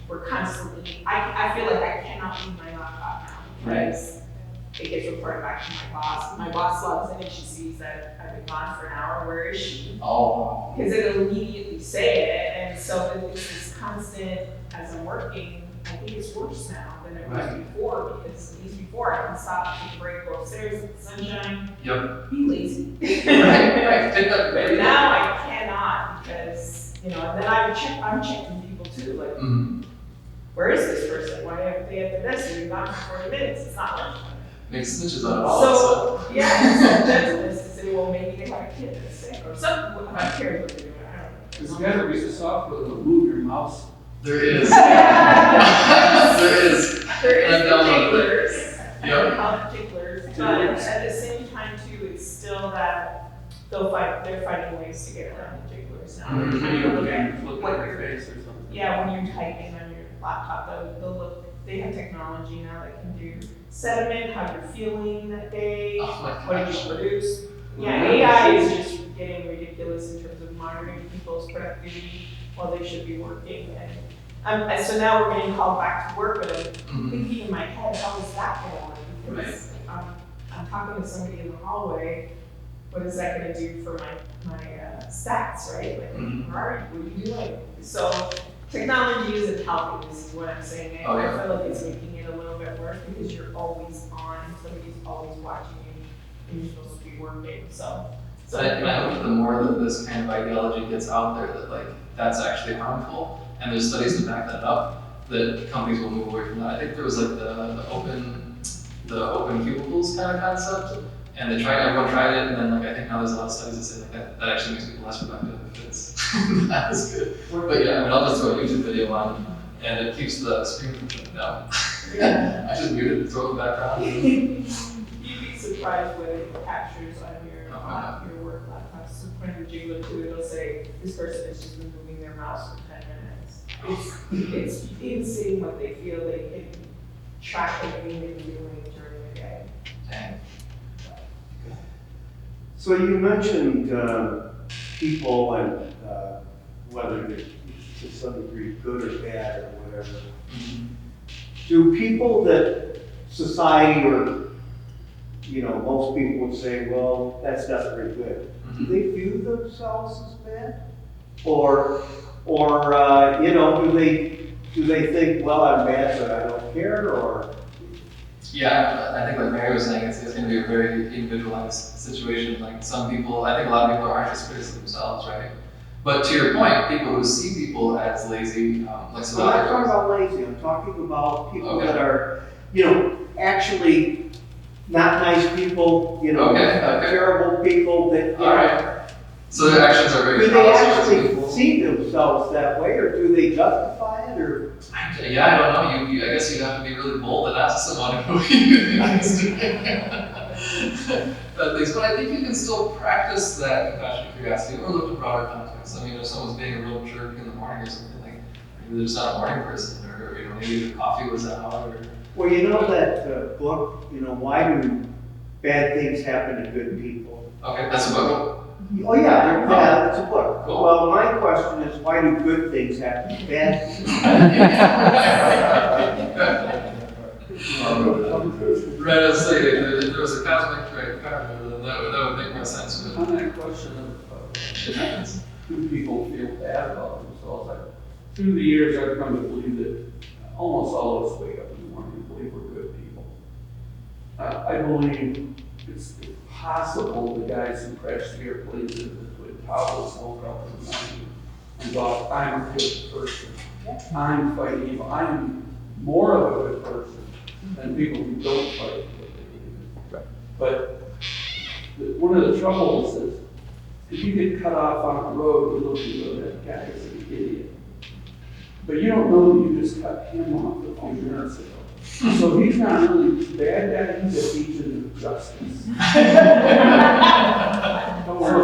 we're constantly, I feel like I cannot leave my laptop now because it gets reported back to my boss. My boss logs in and she sees that I've been gone for an hour. Where is she? Oh. Because it'll immediately say it, and so it's this constant, as I'm working, I think it's worse now than it was before, because at least before I can stop, take a break, go upstairs, get the sunshine. Yep. Be lazy. Right. But now I cannot, because, and then I'm checking people too, like, where is this person? Why haven't they at their desk? They've been gone for 40 minutes, it's not lunchtime. Makes snitches out of all So, yeah, it's some gentleness to say, well, maybe they have a kid that's sick, or something, I'm not caring what they're doing, I don't know. There's gotta be some software that'll move your mouse. There is. There is. There is And I've downloaded particulars, Yep. particulars, but at the same time too, it's still that they're finding ways to get around particulars now. They're trying to look at what your you're, face or something. yeah, when you're typing on your laptop, they'll look, they have technology now that can do sentiment, how you're feeling that day, Oh my what did gosh. you produce. Yeah, AI is just getting ridiculous in terms of monitoring people's productivity while they should be working. And so now we're getting called back to work, but I'm thinking in my head, how is that going to work? Because I'm talking to somebody in the hallway, what is that going to do for my stats, right? Like, where are you? What are you doing? So technology isn't helping, this is what I'm saying. Oh, yeah. I feel like it's making it a little bit worse because you're always on, somebody's always watching you, and you're supposed to be working, so. And I hope that the more that this kind of ideology gets out there, that that's actually harmful, and there's studies to back that up, that companies will move away from that. I think there was the open cubicles kind of concept, and everyone tried it, and then I think now there's a lot of studies that say that actually makes people less productive if it's not as good. But yeah, I'll just throw a YouTube video on, and it keeps the screen from shutting down. Yeah. I just muted it, throw it back on. You'd be surprised what it captures on your work laptop. So when you're jiggling to it, it'll say, this person has just been moving their mouse for 10 minutes. It's insane what they feel. They can track everything they're doing during the day. Dang. So you mentioned people and whether they're to some degree good or bad or whatever. Do people that society or most people would say, well, that's not very good. Do they view themselves as bad? Or do they think, well, I'm bad, but I don't care, or? Yeah, I think like Mary was saying, it's going to be a very individualized situation. Like some people, I think a lot of people are just critics of themselves, right? But to your point, people who see people as lazy, like some I'm not other talking about lazy, I'm talking about people Okay. that are, actually not nice people, terrible people that, All right. So their actions are very do they callous towards actually people. see themselves that way, or do they justify it, or? Yeah, I don't know. I guess you'd have to be really bold and ask someone who you think is doing bad things. But I think you can still practice that compassionate curiosity or look at broader context. I mean, if someone's being a real jerk in the morning or something, are you Maybe they're just not a morning person, or maybe the coffee was out, or. Well, you know that book, why do bad things happen to good people? Okay, that's a book. Oh, yeah, it's a book. Cool. Well, my question is, why do good things happen to bad people? Right, I was saying, if there was a cosmic karma, then that would make more sense. But On that question of do people feel bad about themselves, through the years I've come to believe that almost all of us wake up in the morning and believe we're good people. I believe it's possible the guys who crashed the airplanes into the Twin Towers woke up in the morning and thought, I'm a good person. I'm fighting evil. I'm more of a good person than people who don't fight what they believe in. But one of the troubles is if you get cut off on the road, you look and go, that guy is an idiot. But you don't know that you just cut him off a few minutes ago. So he's not really a bad guy, he's a agent of justice. So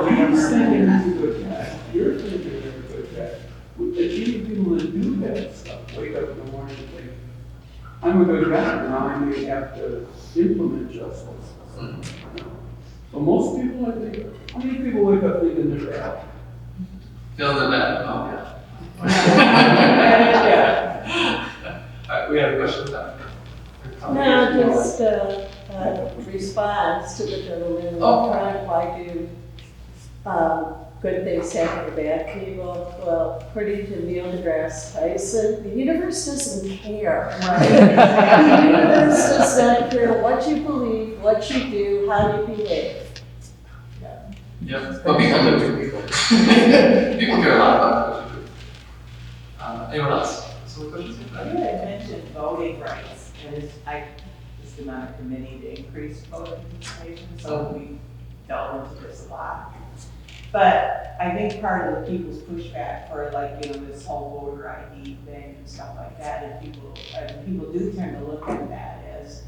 he's thinking he's a good guy, you're thinking you're a good guy. And even people that do bad stuff wake up in the morning and think, I'm a good guy, now I may have to implement justice. So most people, I think, how many people wake up thinking they're bad? feeling the bad. Oh, yeah. All right, we have a question about No, just response to the gentleman in front, why do good things happen to bad people? Well, according to Neil deGrasse Tyson, the universe doesn't care. Right? The universe does not care what you believe, what you do, how you behave. Yep, but people do. People care a lot about what you do. Anyone else? Some questions? I mentioned voting rights, and it's been on a committee to increase voting participation, so we delved into this a lot. But I think part of the people's pushback for this whole voter ID thing and stuff like that, and people do tend to look at that as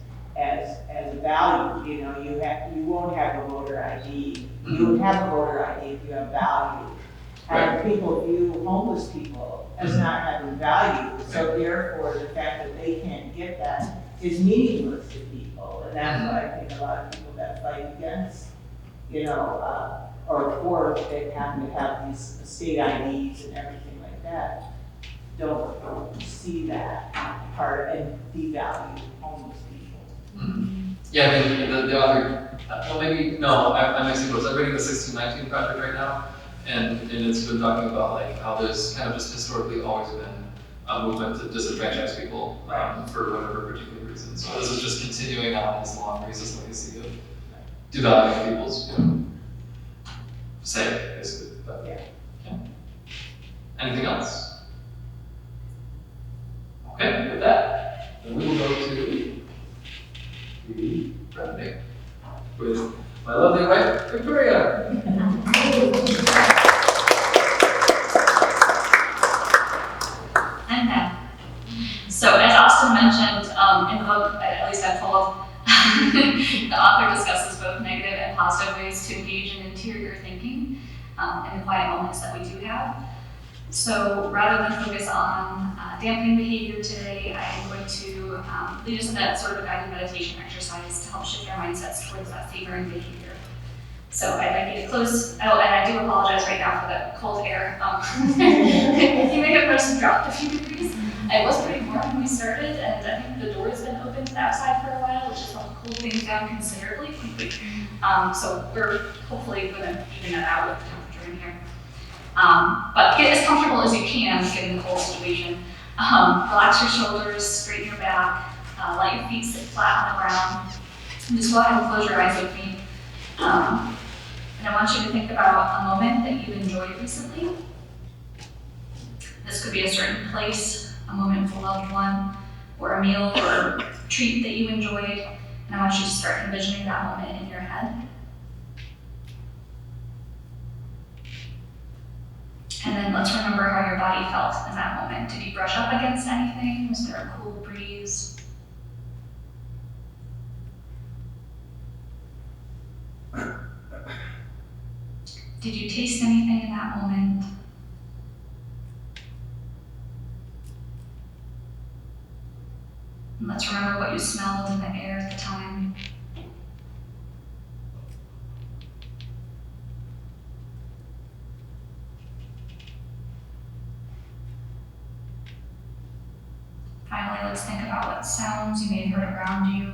a value. You won't have a voter ID. You would have a voter ID if you have value. And people view homeless people as not having value. So therefore, the fact that they can't get that is meaningless to people. And that's why I think a lot of people that fight against, or for they happen to have these state IDs and everything like that, don't see that part and devalue homeless people. Yeah, I mean, the author, I'm mixing books. I'm reading the 1619 Project right now, and it's been talking about how there's kind of just historically always been a movement to disenfranchise people for whatever particular reason. So this is just continuing on his long racist legacy of devaluing people's, say, basically. But, yeah. Anything else? Okay, with that, then we will go to the branding with my lovely wife, Victoria. I'm back. So as Austin mentioned in the book, at least I'm told, the author discusses both negative and positive ways to engage in interior thinking and the quiet moments that we do have. So rather than focus on dampening behavior today, I am going to lead us in that sort of guided meditation exercise to help shift our mindsets towards that favoring behavior. So I'd like you to close, and I do apologize right now for the cold air. You may have noticed it dropped a few degrees. It was pretty warm when we started, and I think the door has been open outside for a while, which has helped cool things down considerably. So we're hopefully going to even that out with the temperature in here. But get as comfortable as you can given the cold situation. Relax your shoulders, straighten your back, let your feet sit flat on the ground. And just go ahead and close your eyes with me. And I want you to think about a moment that you've enjoyed recently. This could be a certain place, a moment with a loved one, or a meal or a treat that you enjoyed. And I want you to start envisioning that moment in your head. And then let's remember how your body felt in that moment. Did you brush up against anything? Was there a cool breeze? Did you taste anything in that moment? you smelled in the air at the time. Finally, let's think about what sounds you may have heard around you.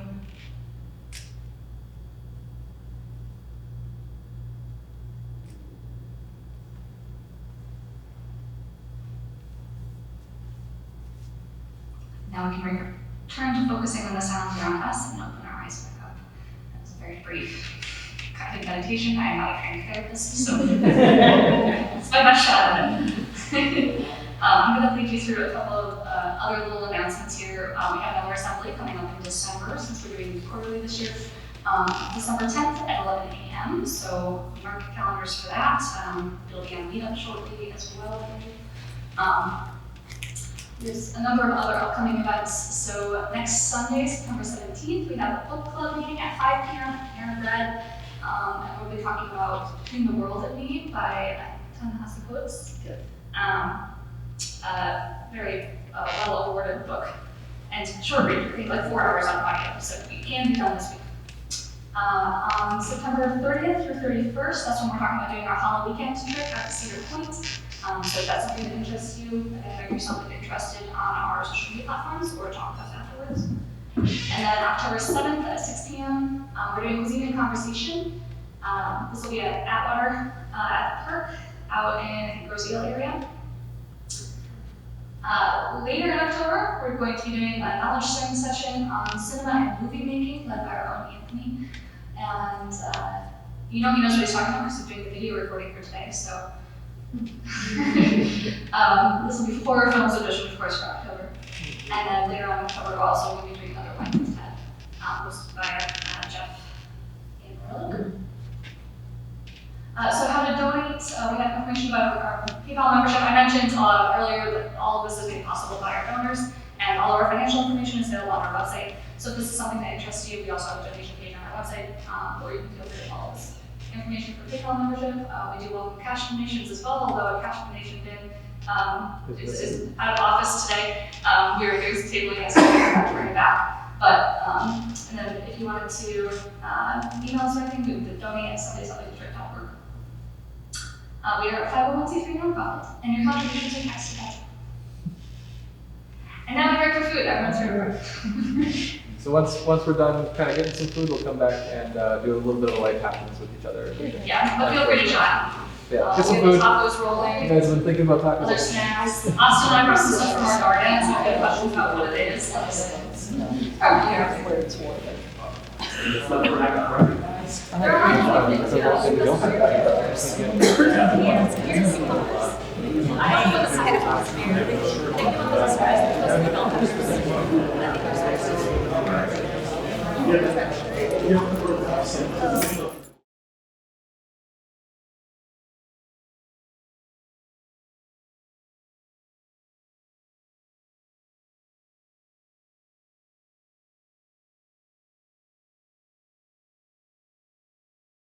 Now we can return to focusing on the sounds around us and open our eyes back up. That was a very brief guided meditation. I am not a trained therapist, so it's my best shot at it. I'm going to lead you through a couple of other little announcements here. We have another assembly coming up in December, since we're doing quarterly this year. December 10th at 11 a.m., so mark your calendars for that. It'll be on Meetup shortly as well. There's a number of other upcoming events. So next Sunday, September 17th, we have a book club meeting at 5 p.m. at Panera Bread. And we'll be talking about Between the World and Me by Ta-Nehisi Coates. Very well-awarded book. And short read, like 4 hours on audio, so it can be done this week. On September 30th through 31st, that's when we're talking about doing our Halloween weekend trip at Cedar Point. So if that's something that interests you, invite yourself if interested on our social media platforms or talk to us afterwards. And then October 7th at 6 p.m., we're doing Cuisine and Conversation. This will be at Atwater at the park out in the Roselle area. Later in October, we're going to be doing a knowledge sharing session on cinema and movie making led by our own Anthony. And you know he knows what he's talking about because he's doing the video recording for today, so. This will be 4 films edition, of course, for October. And then later on in October, we're also going to be doing another one instead, hosted by Jeff Amberlin. So how to donate, we have information about our PayPal membership. I mentioned earlier that all of this is made possible by our donors, and all of our financial information is available on our website. So if this is something that interests you, we also have a donation page on our website, where you can feel free to follow us. Information for PayPal membership. We do welcome cash donations as well, although a cash donation bin is out of office today. We were tabling it, so we're going to bring it back. But, and then if you wanted to email us or anything, we could donate at somebody's.org. We are a 501c3 nonprofit, and your contributions are tax deductible. And now we're for food. Everyone's here. So once we're done kind of getting some food, we'll come back and do a little bit of life happens with each other. Yeah, but feel free to chat. Yeah, get We some have food. tacos rolling. You guys have been thinking about tacos? Other snacks. Austin and I brought some stuff from our garden, so if you have questions about what it is, let us know. Where it's worth it. There are things, So yeah. we don't have tacos. I don't know what the side effects are. I think the one that's surprised me was the milk.